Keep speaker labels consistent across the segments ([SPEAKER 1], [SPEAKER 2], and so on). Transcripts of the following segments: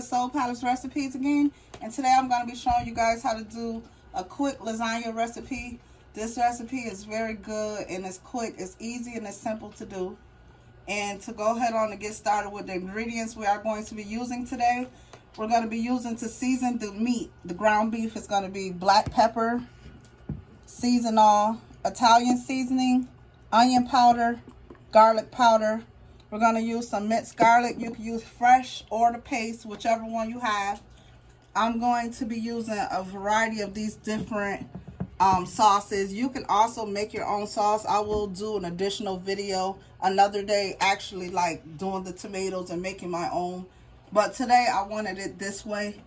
[SPEAKER 1] Soul Palace Recipes again, and today I'm going to be showing you guys how to do a quick lasagna recipe. This recipe is very good and it's quick, it's easy, and it's simple to do. And to go ahead on and get started with the ingredients we are going to be using today, we're going to be using to season the meat. The ground beef is going to be black pepper, season all, Italian seasoning, onion powder, garlic powder. We're going to use some minced garlic. You can use fresh or the paste, whichever one you have. I'm going to be using a variety of these different sauces. You can also make your own sauce. I will do an additional video another day, actually, like doing the tomatoes and making my own. But today I wanted it this way.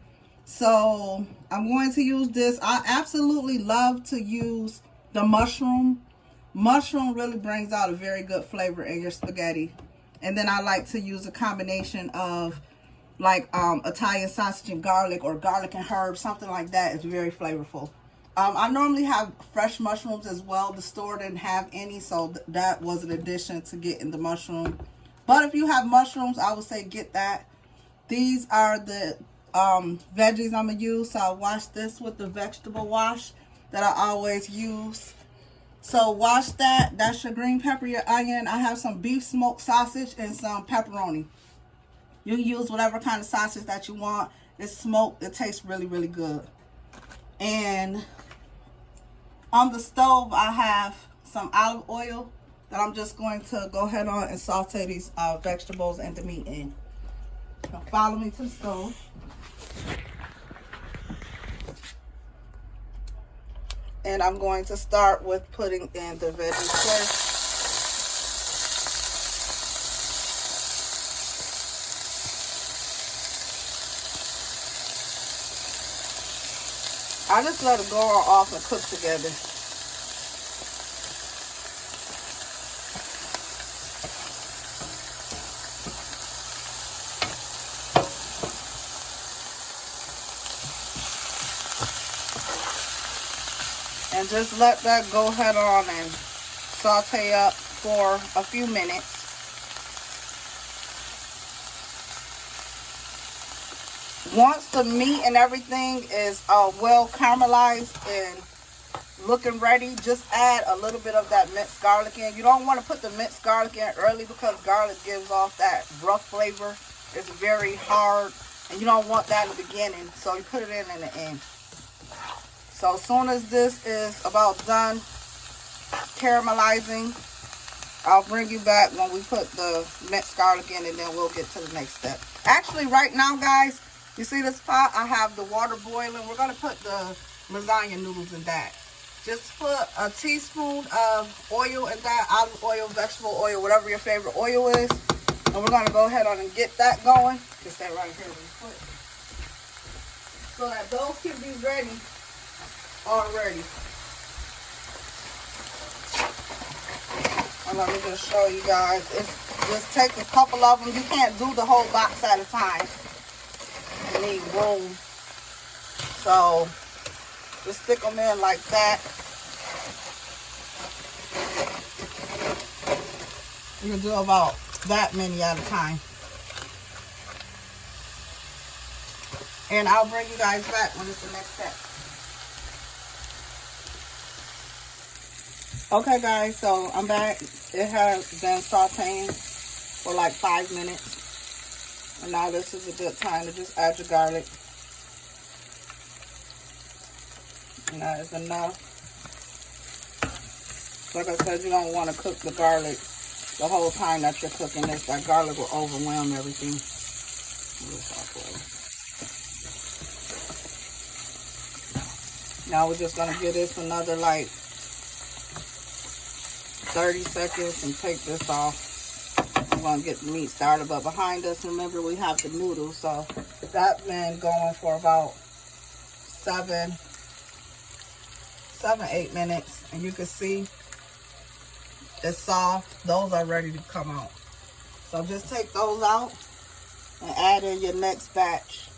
[SPEAKER 1] So I'm going to use this. I absolutely love to use the mushroom. Mushroom really brings out a very good flavor in your spaghetti. And then I like to use a combination of like Italian sausage and garlic, or garlic and herbs, something like that. It's very flavorful. I normally have fresh mushrooms as well. The store didn't have any, so that was an addition to getting the mushroom. But if you have mushrooms, I would say get that. These are the veggies I'm going to use. So I wash this with the vegetable wash that I always use. So wash that. That's your green pepper, your onion. I have some beef smoked sausage and some pepperoni. You can use whatever kind of sausage that you want. It's smoked. It tastes really, really good. And on the stove, I have some olive oil that I'm just going to go ahead on and saute these vegetables and the meat in. Now follow me to the stove. And I'm going to start with putting in the veggies first. I just let it go off and cook together. And just let that go ahead on and saute up for a few minutes. Once the meat and everything is well caramelized and looking ready, just add a little bit of that minced garlic in. You don't want to put the minced garlic in early because garlic gives off that rough flavor. It's very hard and you don't want that in the beginning, so you put it in the end. So as soon as this is about done caramelizing, I'll bring you back when we put the minced garlic in, and then we'll get to the next step. Actually, right now, guys, you see this pot? I have the water boiling. We're going to put the lasagna noodles in that. Just put a teaspoon of oil in that, olive oil, vegetable oil, whatever your favorite oil is. And we're going to go ahead on and get that going. Get that right here really quick. So that those can be ready already. And let me just show you guys. It's just take a couple of them. You can't do the whole box at a time. You need room. So just stick them in like that. You can do about that many at a time. And I'll bring you guys back when it's the next step. Okay guys, so I'm back. It has been sauteing for like 5 minutes. And now this is a good time to just add your garlic. And that is enough. Like I said, you don't want to cook the garlic the whole time that you're cooking this. That garlic will overwhelm everything. Now we're just going to give this another like 30 seconds and take this off. We're going to get the meat started. But behind us, remember, we have the noodles. So that's been going for about 7-8 minutes. And you can see it's soft. Those are ready to come out. So just take those out and add in your next batch.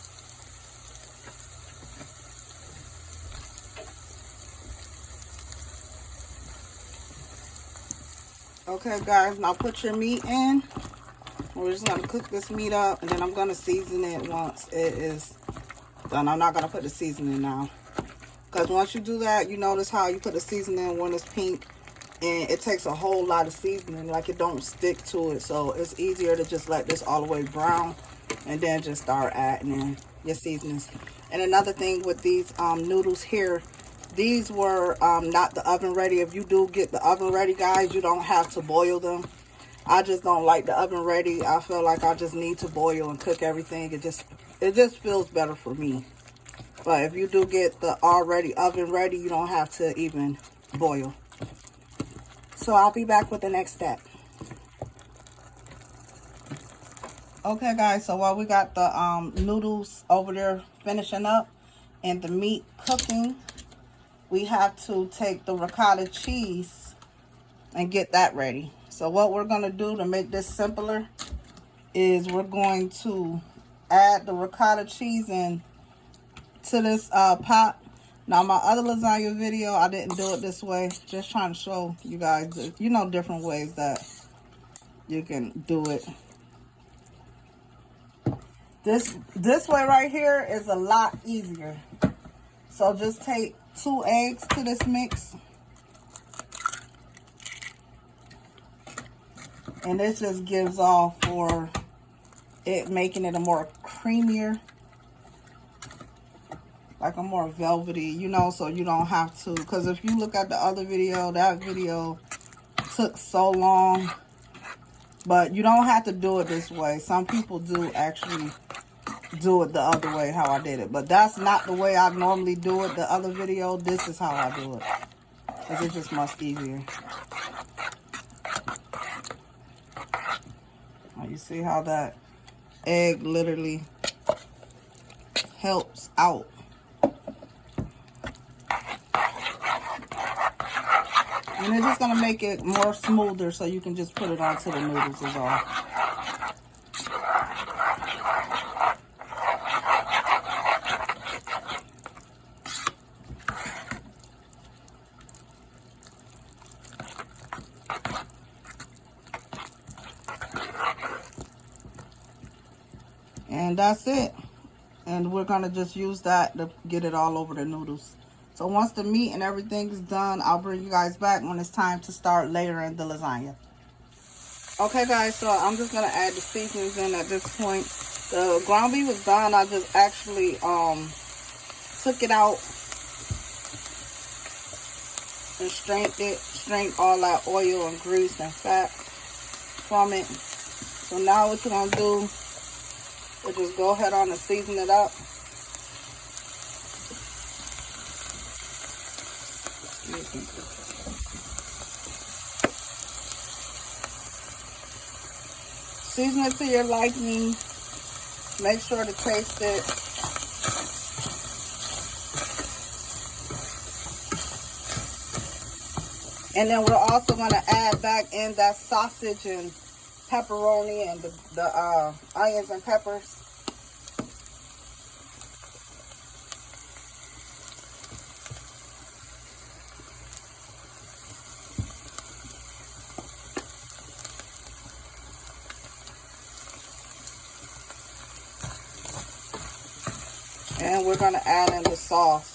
[SPEAKER 1] Okay guys, now put your meat in. We're just going to cook this meat up, and then I'm going to season it once it is done. I'm not going to put the seasoning now. Because once you do that, you notice how you put the seasoning when it's pink. And it takes a whole lot of seasoning. Like, it don't stick to it. So, it's easier to just let this all the way brown. And then just start adding in your seasonings. And another thing with these noodles here. These were not the oven ready. If you do get the oven ready, guys, you don't have to boil them. I just don't like the oven ready. I feel like I just need to boil and cook everything. It just feels better for me. But if you do get the already oven ready, you don't have to even boil. So I'll be back with the next step. Okay, guys, so while we got the noodles over there finishing up and the meat cooking, we have to take the ricotta cheese and get that ready. So what we're going to do to make this simpler is we're going to add the ricotta cheese in to this pot. Now, my other lasagna video, I didn't do it this way. Just trying to show you guys, different ways that you can do it. This way right here is a lot easier. So just take 2 eggs to this mix. And this just gives off for it, making it a more creamier, like a more velvety, so you don't have to. Because if you look at the other video, that video took so long. But you don't have to do it this way. Some people do actually do it the other way, how I did it. But that's not the way I normally do it. The other video, this is how I do it. Because it's just much easier. Now you see how that egg literally helps out. And it's just going to make it more smoother so you can just put it onto the noodles is all. And that's it. And we're going to just use that to get it all over the noodles. So once the meat and everything is done, I'll bring you guys back when it's time to start layering the lasagna. Okay, guys, so I'm just going to add the seasonings in at this point. The ground beef is done. I just actually took it out and strained all that oil and grease and fat from it. So now what you're going to do is just go ahead on and season it up. Season it to your liking. Make sure to taste it. And then we're also going to add back in that sausage and pepperoni and the onions and peppers. And we're going to add in the sauce.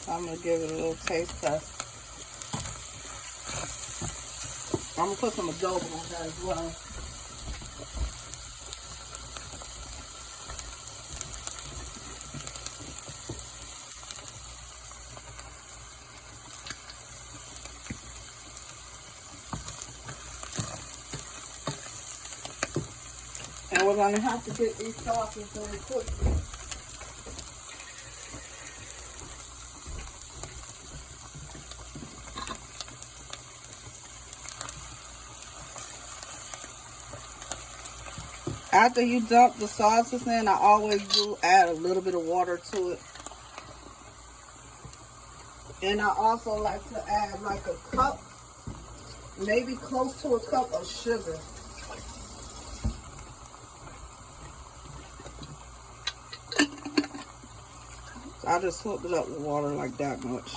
[SPEAKER 1] I'm going to give it a little taste test. I'm going to put some adobo on that as well. And we're going to have to get these sauces very quickly. After you dump the sauces in, I always do add a little bit of water to it. And I also like to add like a cup, maybe close to a cup of sugar. So I just hooked it up with water like that much.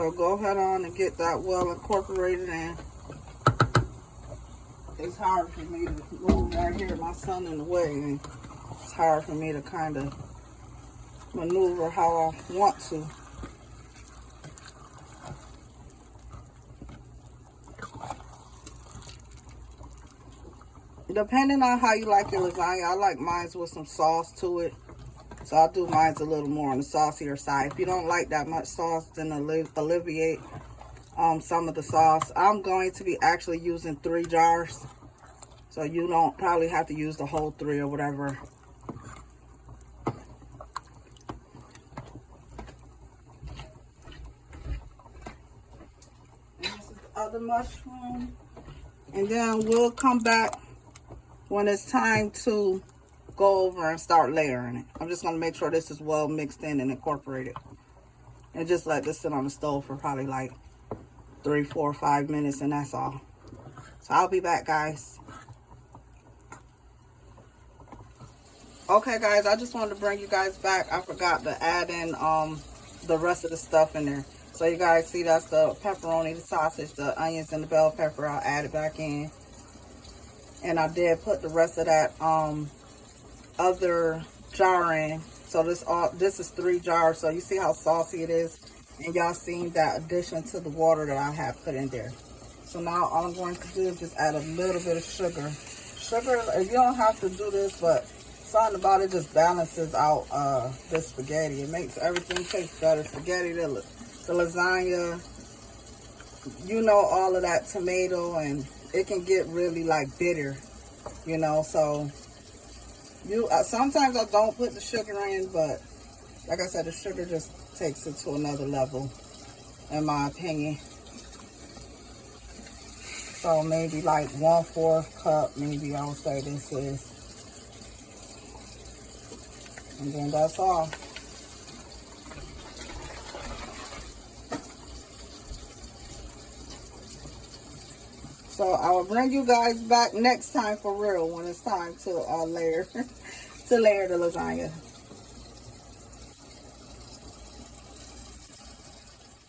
[SPEAKER 1] So go ahead on and get that well incorporated in. It's hard for me to move right here. My son in the way, and it's hard for me to kind of maneuver how I want to. Depending on how you like your lasagna, I like mine with some sauce to it. So I'll do mine a little more on the saucier side. If you don't like that much sauce, then alleviate some of the sauce. I'm going to be actually using 3 jars. So you don't probably have to use the whole 3 or whatever. And this is the other mushroom. And then we'll come back when it's time to go over and start layering it. I'm just going to make sure this is well mixed in and incorporated. And just let this sit on the stove for probably like 3, 4, 5 minutes, and that's all. So I'll be back, guys. Okay, guys, I just wanted to bring you guys back. I forgot to add in the rest of the stuff in there. So you guys see that's the pepperoni, the sausage, the onions, and the bell pepper. I'll add it back in. And I did put the rest of that other jar in. So this is 3 jars. So you see how saucy it is, and y'all seen that addition to the water that I have put in there. So now all I'm going to do is just add a little bit of sugar. Sugar, you don't have to do this, but something about it just balances out the spaghetti. It makes everything taste better. Spaghetti, the lasagna, you know, all of that tomato, and it can get really like bitter, you know. So sometimes I don't put the sugar in, but like I said, the sugar just takes it to another level, in my opinion. So maybe like 1/4 cup, maybe I would say this is. And then that's all. So I will bring you guys back next time for real, when it's time to layer to layer the lasagna.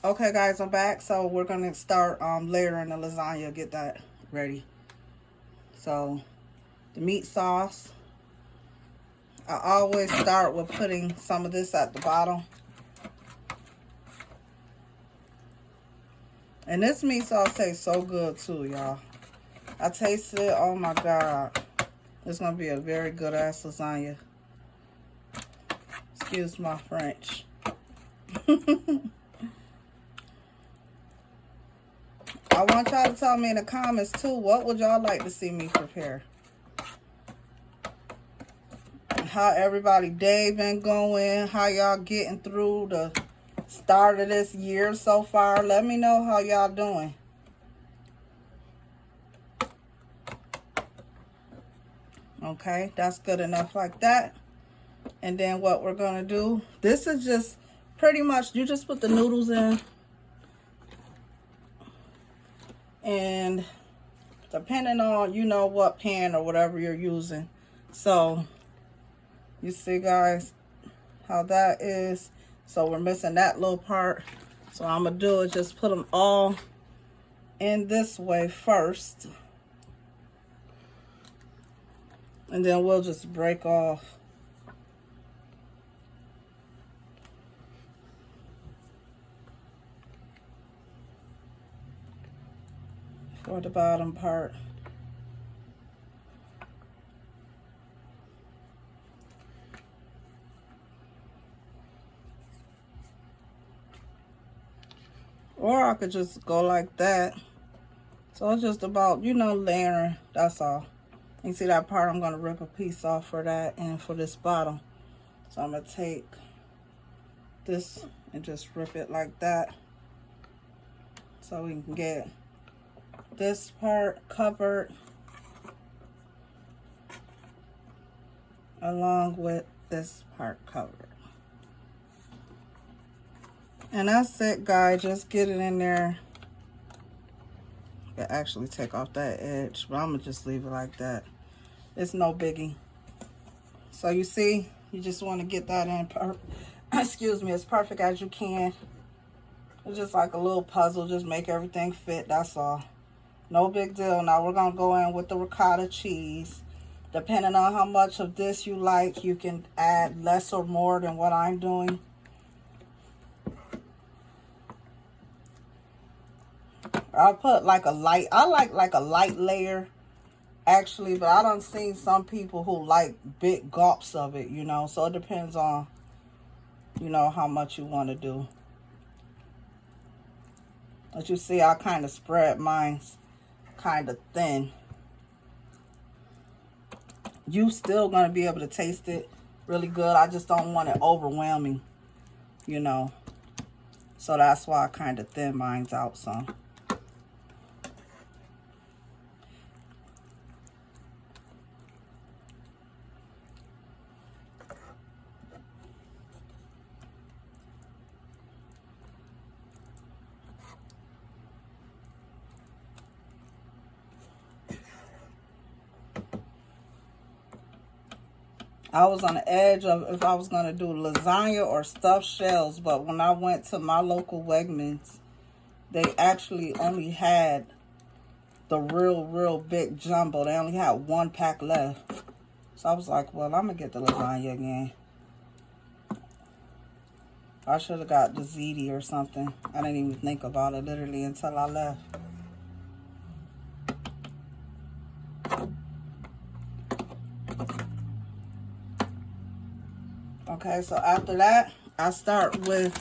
[SPEAKER 1] Okay, guys, I'm back. So we're gonna start layering the lasagna. Get that ready. So the meat sauce. I always start with putting some of this at the bottom. And this meat sauce tastes so good too, y'all. I tasted it. Oh my God. It's going to be a very good ass lasagna. Excuse my French. I want y'all to tell me in the comments too, what would y'all like to see me prepare? How everybody day been going, how y'all getting through the start of this year so far. Let me know how y'all doing. Okay, that's good enough like that. And then what we're gonna do, this is just pretty much, you just put the noodles in, and depending on, you know, what pan or whatever you're using. So you see, guys, how that is. So we're missing that little part. So I'm gonna do is just put them all in this way first, and then we'll just break off for the bottom part. Or I could just go like that. So it's just about, you know, layering, that's all. You see that part, I'm gonna rip a piece off for that and for this bottom. So I'm gonna take this and just rip it like that, so we can get this part covered along with this part covered. And that's it, guys. Just get it in there. I can actually take off that edge, but I'm gonna just leave it like that. It's no biggie. So you see, you just want to get that in, excuse me, as perfect as you can. It's just like a little puzzle. Just make everything fit. That's all. No big deal. Now we're going to go in with the ricotta cheese. Depending on how much of this you like, you can add less or more than what I'm doing. I'll put like a light, I like a light layer actually, but I done seen some people who like big gulps of it, you know, so it depends on, you know, how much you want to do. As you see, I kind of spread mine kind of thin. You still going to be able to taste it really good. I just don't want it overwhelming, you know. So that's why I kind of thin mine out some. I was on the edge of if I was going to do lasagna or stuffed shells, but when I went to my local Wegmans, they actually only had the real big jumbo. They only had 1 pack left. So I was like, well, I'm going to get the lasagna again. I should have got the ziti or something. I didn't even think about it literally until I left. Okay, so after that, I start with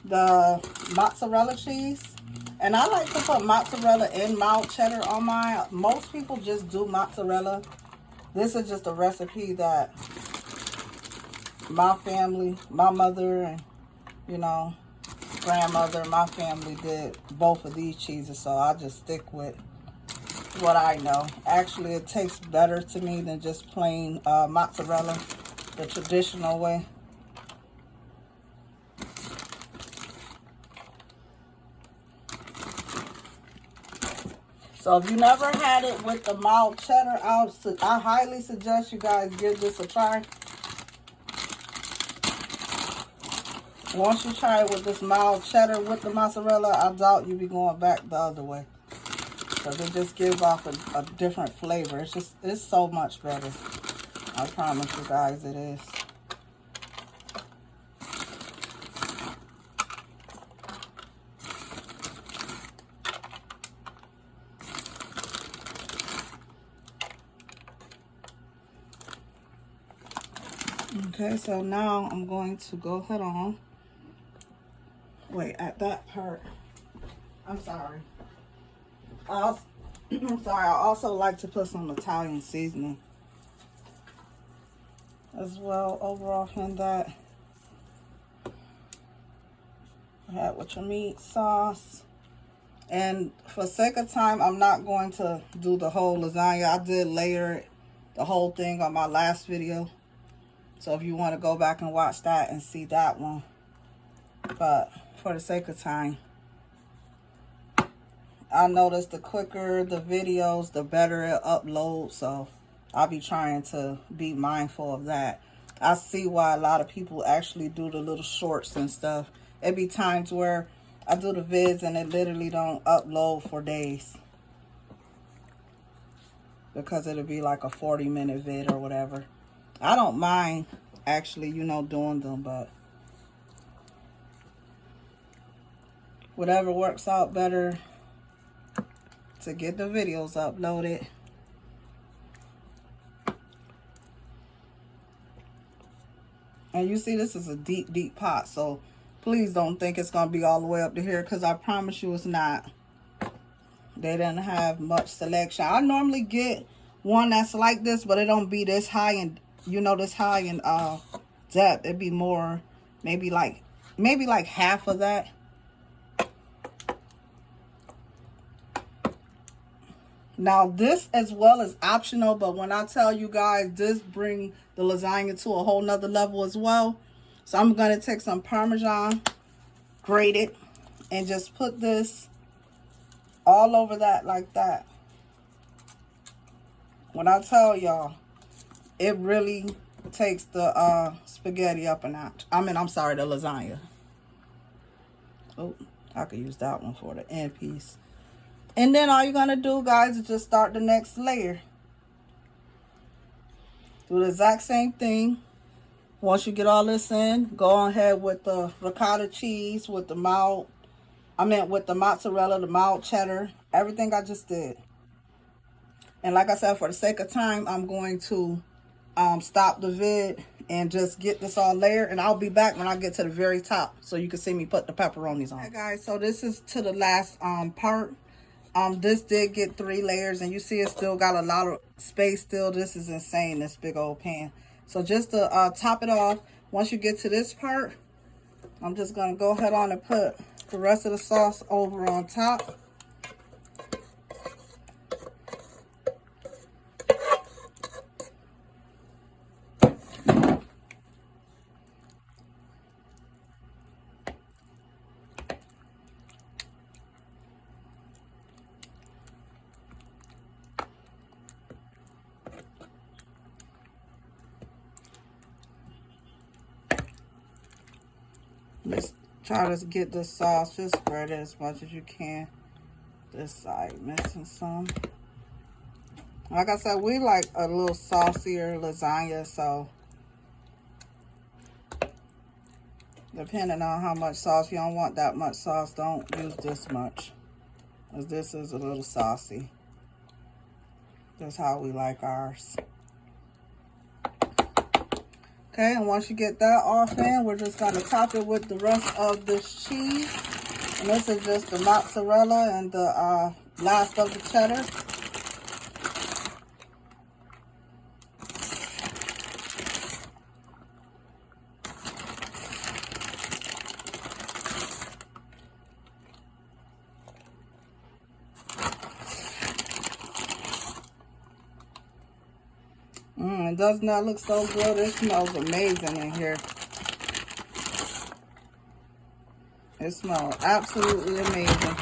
[SPEAKER 1] the mozzarella cheese. And I like to put mozzarella and mild cheddar on mine. Most people just do mozzarella. This is just a recipe that my family, my mother and, you know, grandmother, my family did both of these cheeses. So I just stick with what I know. Actually, it tastes better to me than just plain mozzarella, the traditional way. So if you never had it with the mild cheddar, I highly suggest you guys give this a try. Once you try it with this mild cheddar with the mozzarella, I doubt you'll be going back the other way. Because it just gives off a different flavor. It's so much better. I promise you guys it is. Okay, so now I'm going to go ahead on. Wait, at that part, I'm sorry. I'm sorry, I also like to put some Italian seasoning as well overall in that. Add with your meat sauce. And for sake of time, I'm not going to do the whole lasagna. I did layer it, the whole thing on my last video. So if you want to go back and watch that and see that one. But for the sake of time, I noticed the quicker the videos, the better it uploads. So I'll be trying to be mindful of that. I see why a lot of people actually do the little shorts and stuff. It be times where I do the vids and it literally don't upload for days. Because it'll be like a 40-minute vid or whatever. I don't mind actually, you know, doing them, but whatever works out better to get the videos uploaded. And you see, this is a deep pot, so please don't think it's going to be all the way up to here, because I promise you it's not. They didn't have much selection. I normally get one that's like this, but it don't be this high in, you know, this high in depth. It'd be more, maybe like half of that. Now this as well is optional, but when I tell you guys, this bring the lasagna to a whole nother level as well. So I'm going to take some Parmesan grated and just put this all over that like that. When I tell y'all, it really takes the spaghetti up a notch. I'm sorry, the lasagna. Oh, I could use that one for the end piece. And then all you're gonna do, guys, is just start the next layer. Do the exact same thing. Once you get all this in, go ahead with the ricotta cheese, with the with the mozzarella, the mild cheddar, everything I just did. And like I said, for the sake of time, I'm going to stop the vid and just get this all layered, and I'll be back when I get to the very top so you can see me put the pepperonis on. Okay, guys, so this is to the last part. This did get 3 layers, and you see it still got a lot of space still. This is insane, this big old pan. So just to top it off, once you get to this part, I'm just gonna go ahead on and put the rest of the sauce over on top. Just try to get the sauce, just spread it as much as you can. This side missing some. Like I said, we like a little saucier lasagna, so depending on how much sauce, you don't want that much sauce, don't use this much, because this is a little saucy. That's how we like ours. Okay, and once you get that off in, we're just going to top it with the rest of this cheese. And this is just the mozzarella and the last of the cheddar. Doesn't that look so good? It smells amazing in here. It smells absolutely amazing.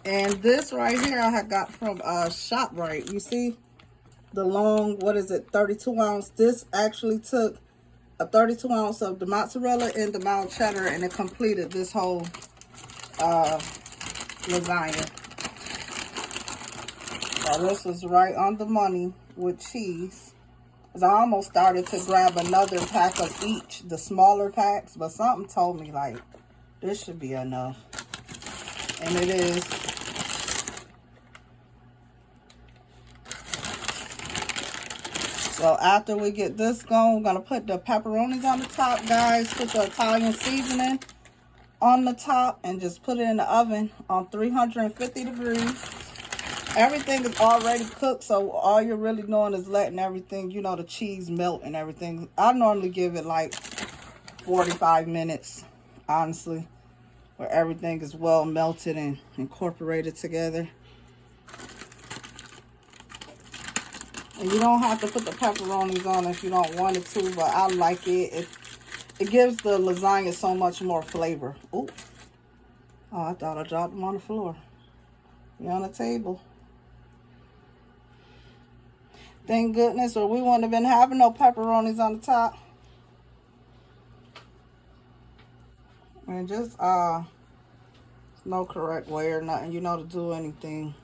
[SPEAKER 1] And this right here I had got from ShopRite. You see the long, what is it, 32 ounce. This actually took a 32 ounce of the mozzarella and the mild cheddar, and it completed this whole lasagna. So this is right on the money with cheese. Because I almost started to grab another pack of each, the smaller packs, but something told me, like, this should be enough. And it is. So after we get this going, we're going to put the pepperonis on the top, guys. Put the Italian seasoning on the top and just put it in the oven on 350 degrees. Everything is already cooked, so all you're really doing is letting everything, you know, the cheese melt and everything. I normally give it like 45 minutes, honestly, where everything is well melted and incorporated together. And you don't have to put the pepperonis on if you don't want it to, but I like it. It gives the lasagna so much more flavor. Ooh. Oh, I thought I dropped them on the floor. They're on the table. Thank goodness, or we wouldn't have been having no pepperonis on the top. And just, no correct way or nothing, you know, to do anything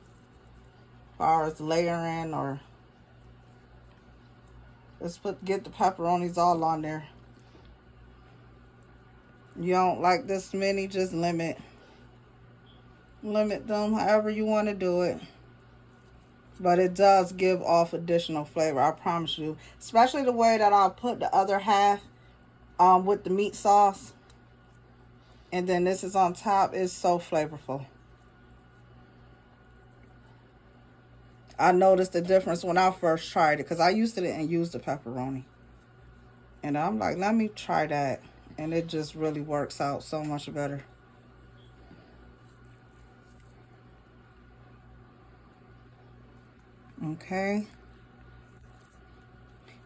[SPEAKER 1] as far as layering or just get the pepperonis all on there. You don't like this many, just limit them however you want to do it. But it does give off additional flavor, I promise you. Especially the way that I'll put the other half with the meat sauce. And then this is on top. It's so flavorful. I noticed the difference when I first tried it, because I used to didn't use the pepperoni. And I'm like, let me try that. And it just really works out so much better. Okay.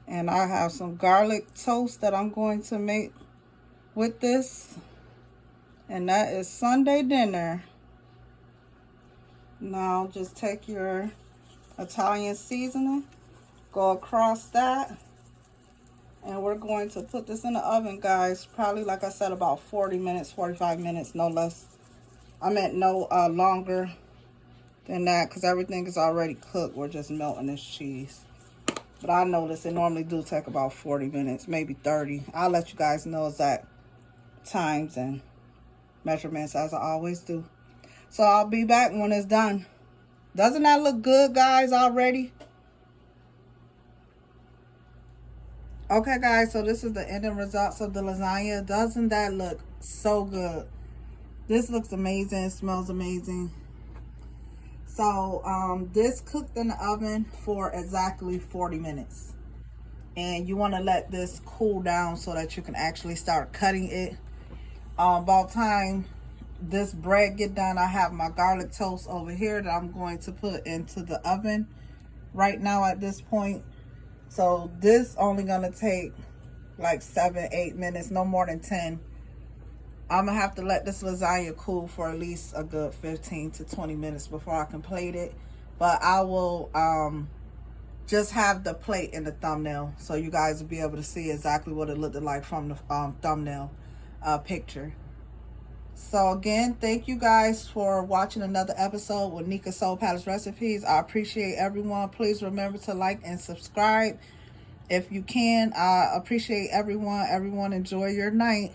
[SPEAKER 1] And I have some garlic toast that I'm going to make with this. And that is Sunday dinner. Now just take your Italian seasoning, go across that. And we're going to put this in the oven, guys. Probably, like I said, about 40 minutes, 45 minutes, no less. I meant no longer than that, because everything is already cooked. We're just melting this cheese. But I noticed it normally do take about 40 minutes, maybe 30. I'll let you guys know exact times and measurements as I always do. So I'll be back when it's done. Doesn't that look good, guys, already? Okay, guys, so this is the ending results of the lasagna. Doesn't that look so good? This looks amazing. It smells amazing. So this cooked in the oven for exactly 40 minutes. And you want to let this cool down so that you can actually start cutting it. About time this bread get done, I have my garlic toast over here that I'm going to put into the oven right now at this point. So this only gonna take like 7-8 minutes, no more than 10. I'm gonna have to let this lasagna cool for at least a good 15 to 20 minutes before I can plate it. But I will just have the plate in the thumbnail so you guys will be able to see exactly what it looked like from the thumbnail picture. So again, thank you guys for watching another episode with Nika Soul Palace Recipes. I appreciate everyone. Please remember to like and subscribe if you can. I appreciate everyone. Everyone enjoy your night.